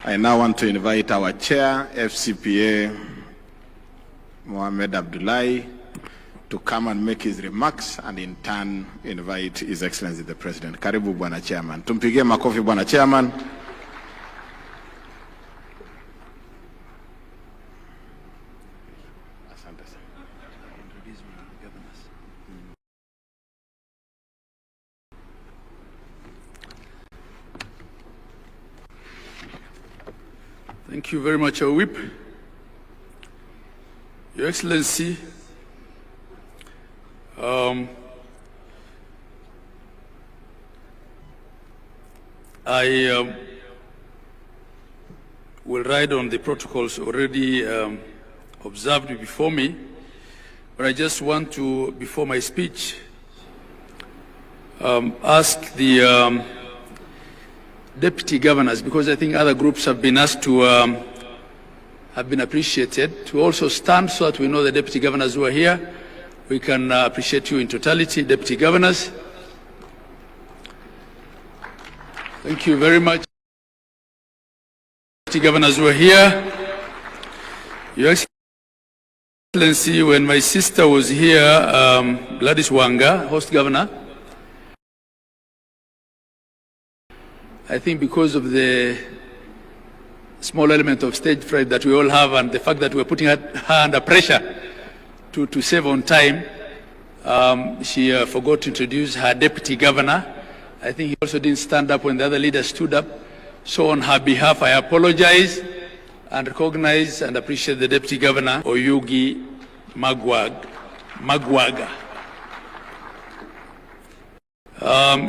I now want to invite our chair, FCPA Mohamed Abdullahi, to come and make his remarks and in turn invite His Excellency the President. Karibu Bwana Chairman. Tumpigie makofi Bwana Chairman. Thank you very much, our Whip. Your Excellency, I will ride on the protocols already observed before me, but I just want to, before my speech, ask the deputy governors, because I think other groups have been asked to, have been appreciated, to also stand so that we know the deputy governors who are here. We can appreciate you in totality, deputy governors. Thank you very much. Deputy governors who are here. Your Excellency, when my sister was here, Gladys Wanga, host governor, I think because of the small element of stage fright that we all have and the fact that we're putting her under pressure to save on time, she forgot to introduce her deputy governor. I think he also didn't stand up when the other leaders stood up. So on her behalf, I apologize and recognize and appreciate the deputy governor, Oyugi Magwaga.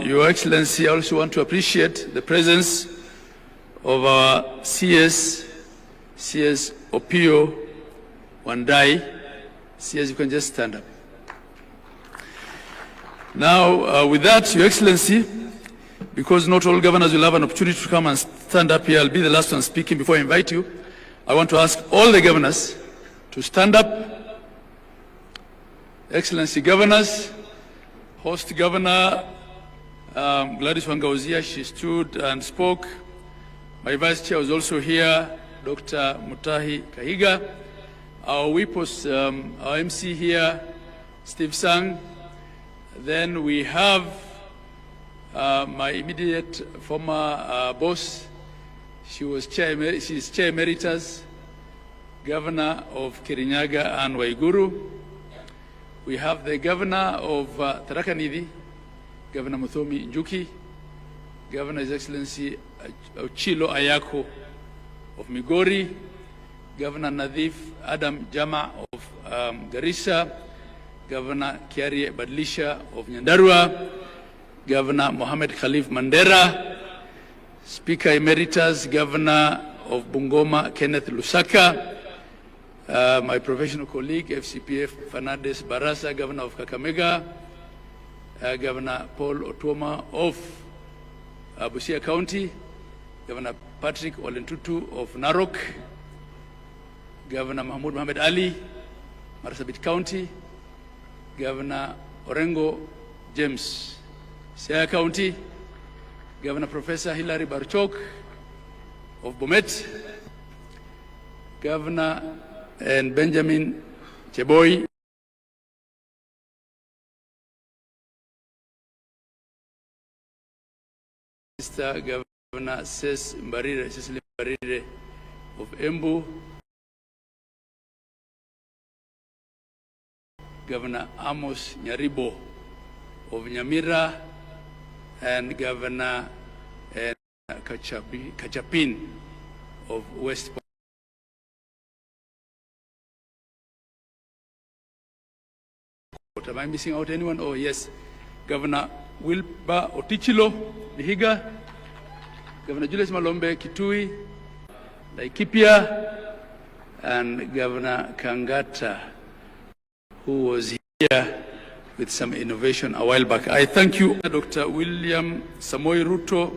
Your Excellency, I also want to appreciate the presence of our CS Opio Wandai. CS, you can just stand up. Now, with that, Your Excellency, because not all governors will have an opportunity to come and stand up here, I'll be the last one speaking before I invite you. I want to ask all the governors to stand up. Excellency governors, host governor, Gladys Wanga was here, she stood and spoke. My vice chair was also here, Dr. Mutahi Kahiga. Our whip was our MC here, Steve Sang. Then we have my immediate former boss. She's chair emeritus, governor of Kirinyaga and Waiguru. We have the governor of Tharaka Nithi, Governor Muthomi Njuki, Governor His Excellency Ochilo Ayako of Migori, Governor Nadhif Adam Jama of Garissa, Governor Kiari Badlisha of Nyandarua, Governor Mohamed Khalif Mandera, Speaker Emeritus, Governor of Bungoma Kenneth Lusaka, my professional colleague, FCPF Fernandez Barasa, Governor of Kakamega, Governor Paul Otuoma of Busia County, Governor Patrick Olentutu of Narok, Governor Mahmoud Mohamed Ali, Marsabit County, Governor Orengo James, Siaya County, Governor Professor Hilary Barchok of Bomet, Governor and Benjamin Cheboy, Mr. Governor Cecily Mbarire of Embu, Governor Amos Nyaribo of Nyamira, and Governor Kachapin of West Point. Am I missing out anyone? Oh yes, Governor Wilba Otichilo Vihiga, Governor Julius Malombe Kitui, Laikipia, and Governor Kangata, who was here with some innovation a while back. I thank you, Dr. William Samoei Ruto.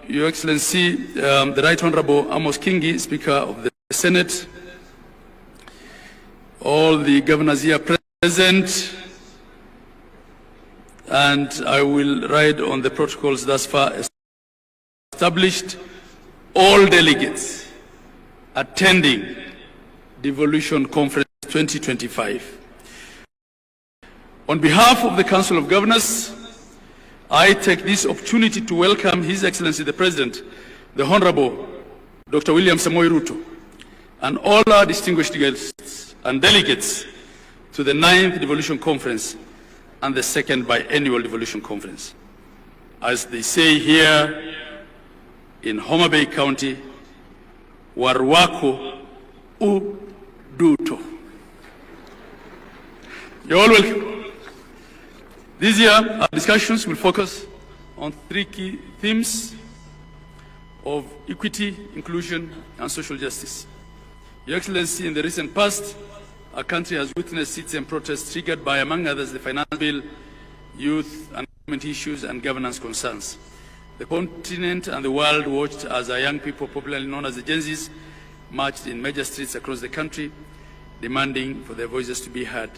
Your Excellency, the Right Honorable Amos Kingi, Speaker of the Senate, all the governors here present, and I will ride on the protocols thus far established all delegates attending Devolution Conference 2025. On behalf of the Council of Governors, I take this opportunity to welcome His Excellency the President, the Honorable Dr. William Samoei Ruto, and all our distinguished guests and delegates to the 9th Devolution Conference and the 2nd Biennial Devolution Conference. As they say here in Homabay County, Warwako Uduto. You're all welcome. This year, our discussions will focus on 3 key themes of equity, inclusion, and social justice. Your Excellency, in the recent past, our country has witnessed citizen protests triggered by, among others, the finance bill, youth and government issues, and governance concerns. The continent and the world watched as our young people, popularly known as the Gen Zs, marched in major streets across the country, demanding for their voices to be heard.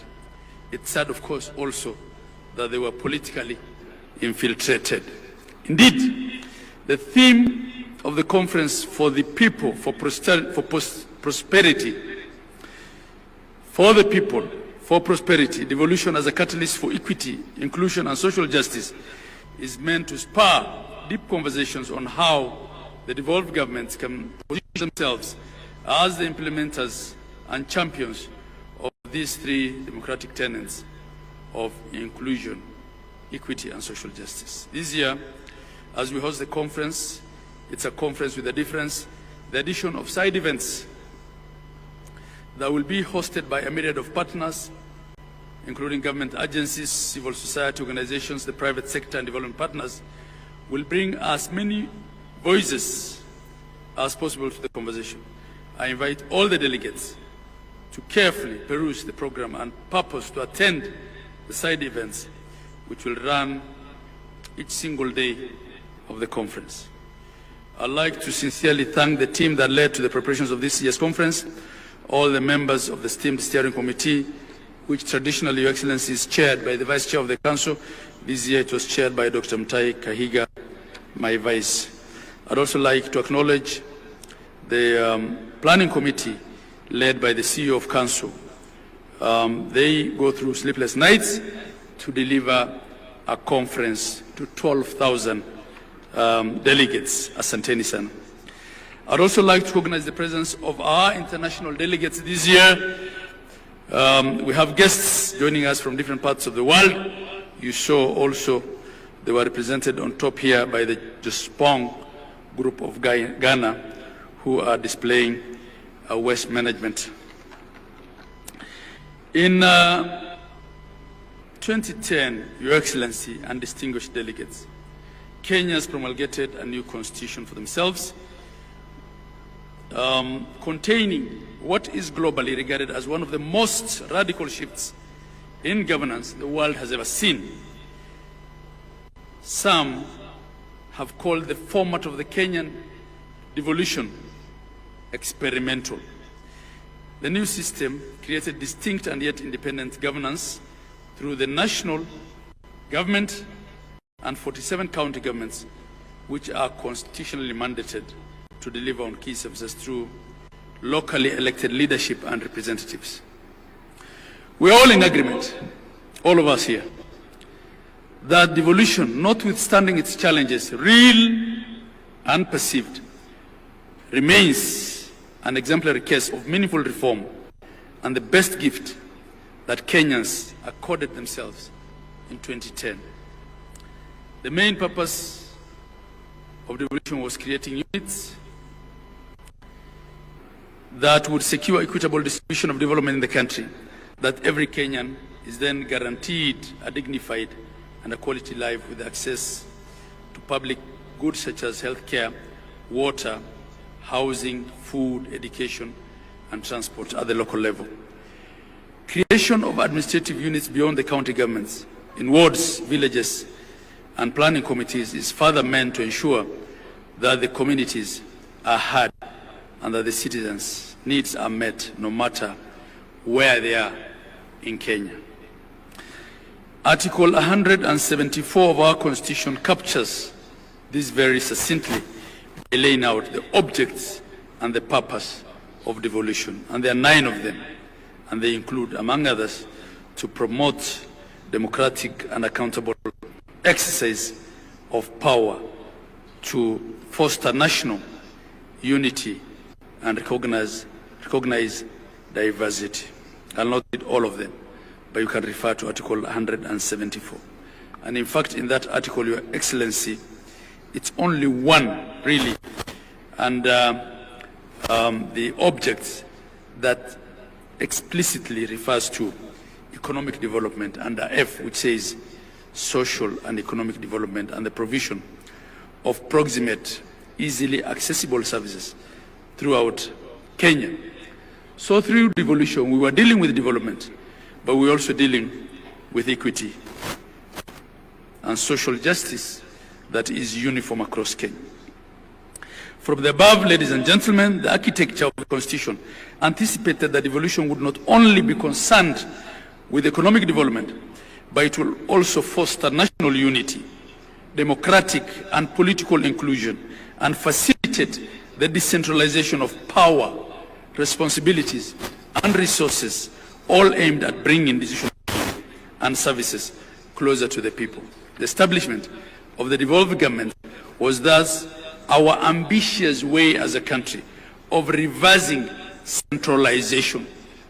It's sad, of course, also that they were politically infiltrated. Indeed, the theme of the conference for the people, for prosperity, for the people, for prosperity, devolution as a catalyst for equity, inclusion, and social justice, is meant to spur deep conversations on how the devolved governments can position themselves as the implementers and champions of these 3 democratic tenets of inclusion, equity, and social justice. This year, as we host the conference, it's a conference with a difference, the addition of side events that will be hosted by a myriad of partners, including government agencies, civil society organizations, the private sector, and development partners, will bring as many voices as possible to the conversation. I invite all the delegates to carefully peruse the program and purpose to attend the side events, which will run each single day of the conference. I'd like to sincerely thank the team that led to the preparations of this year's conference, all the members of the esteemed steering committee, which traditionally, Your Excellency, is chaired by the Vice Chair of the Council. This year it was chaired by Dr. Mutahi Kahiga, my Vice. I'd also like to acknowledge the Planning Committee led by the CEO of Council. They go through sleepless nights to deliver a conference to 12,000 delegates, Asanteni sana. I'd also like to recognize the presence of our international delegates this year. We have guests joining us from different parts of the world. You saw also they were represented on top here by the Jospong group of Ghana, who are displaying waste management. In 2010, Your Excellency and distinguished delegates, Kenya's promulgated a new constitution for themselves, containing what is globally regarded as one of the most radical shifts in governance the world has ever seen. Some have called the format of the Kenyan devolution experimental. The new system created distinct and yet independent governance through the national government and 47 county governments, which are constitutionally mandated to deliver on key services through locally elected leadership and representatives. We are all in agreement, all of us here, that devolution, notwithstanding its challenges, real and perceived, remains an exemplary case of meaningful reform and the best gift that Kenyans accorded themselves in 2010. The main purpose of devolution was creating units that would secure equitable distribution of development in the country, that every Kenyan is then guaranteed a dignified and a quality life with access to public goods such as healthcare, water, housing, food, education, and transport at the local level. Creation of administrative units beyond the county governments in wards, villages, and planning committees is further meant to ensure that the communities are heard and that the citizens' needs are met no matter where they are in Kenya. Article 174 of our Constitution captures this very succinctly by laying out the objects and the purpose of devolution. And there are 9 of them, and they include, among others, to promote democratic and accountable exercise of power, to foster national unity and recognize diversity. I'll not read all of them, but you can refer to Article 174. And in fact, in that article, Your Excellency, it's only one, really, and the objects that explicitly refers to economic development under F, which says social and economic development and the provision of proximate, easily accessible services throughout Kenya. So through devolution, we were dealing with development, but we were also dealing with equity and social justice that is uniform across Kenya. From the above, ladies and gentlemen, the architecture of the Constitution anticipated that devolution would not only be concerned with economic development, but it will also foster national unity, democratic and political inclusion, and facilitate the decentralization of power, responsibilities, and resources, all aimed at bringing decision and services closer to the people. The establishment of the devolved government was thus our ambitious way as a country of reversing centralization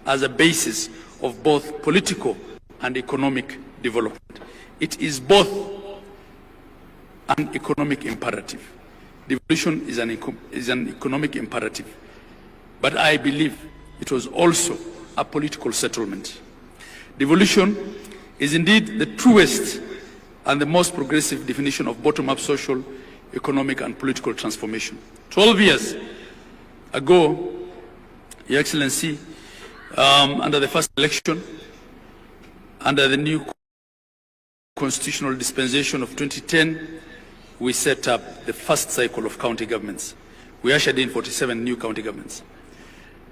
as a basis of both political and economic development. It is both an economic imperative. Devolution is an economic imperative, but I believe it was also a political settlement. Devolution is indeed the truest and the most progressive definition of bottom-up social, economic and political transformation. 12 years ago, Your Excellency, under the first election, under the new constitutional dispensation of 2010, we set up the first cycle of county governments. We ushered in 47 new county governments.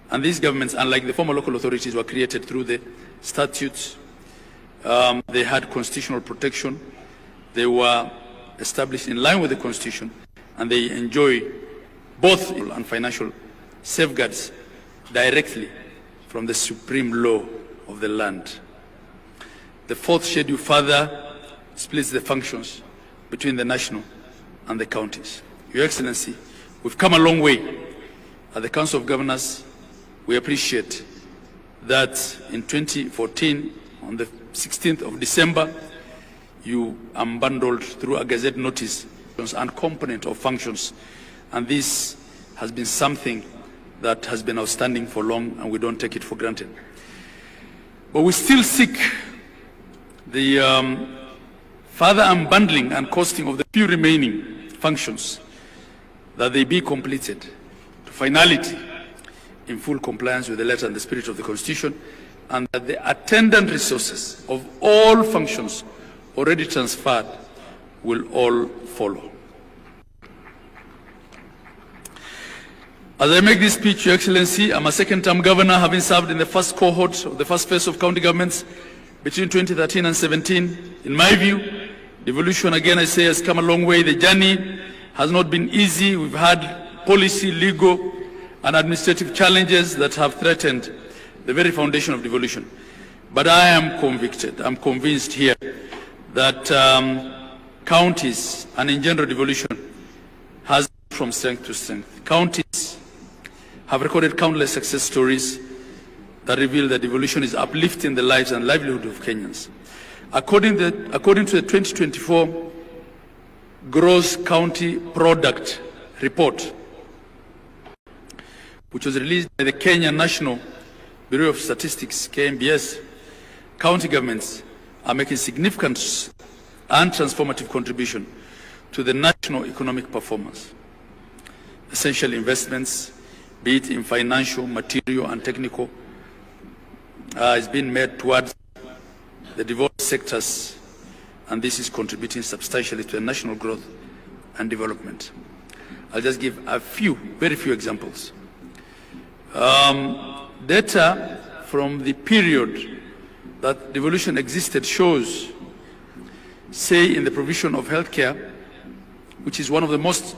And these governments, unlike the former local authorities, were created through the statutes. They had constitutional protection. They were established in line with the Constitution, and they enjoy both and financial safeguards directly from the supreme law of the land. The fourth schedule further splits the functions between the national and the counties. Your Excellency, we've come a long way. At the Council of Governors, we appreciate that in 2014, on the 16th of December, you unbundled through a Gazette notice and component of functions, and this has been something that has been outstanding for long, and we don't take it for granted. But we still seek the further unbundling and costing of the few remaining functions, that they be completed to finality in full compliance with the letter and the spirit of the Constitution, and that the attendant resources of all functions already transferred will all follow. As I make this speech, Your Excellency, I'm a second-term governor, having served in the first cohort of the first phase of county governments between 2013 and 17. In my view, devolution, again I say, has come a long way. The journey has not been easy. We've had policy, legal, and administrative challenges that have threatened the very foundation of devolution. But I am convicted, I'm convinced here that counties and in general devolution has gone from strength to strength. Counties have recorded countless success stories that reveal that devolution is uplifting the lives and livelihood of Kenyans. According to the 2024 Gross County Product Report, which was released by the Kenya National Bureau of Statistics, KNBS, county governments are making significant and transformative contribution to the national economic performance. Essential investments, be it in financial, material, and technical, is being made towards the devolved sectors, and this is contributing substantially to the national growth and development. I'll just give a few, very few examples. Data from the period that devolution existed shows, say, in the provision of healthcare, which is one of the most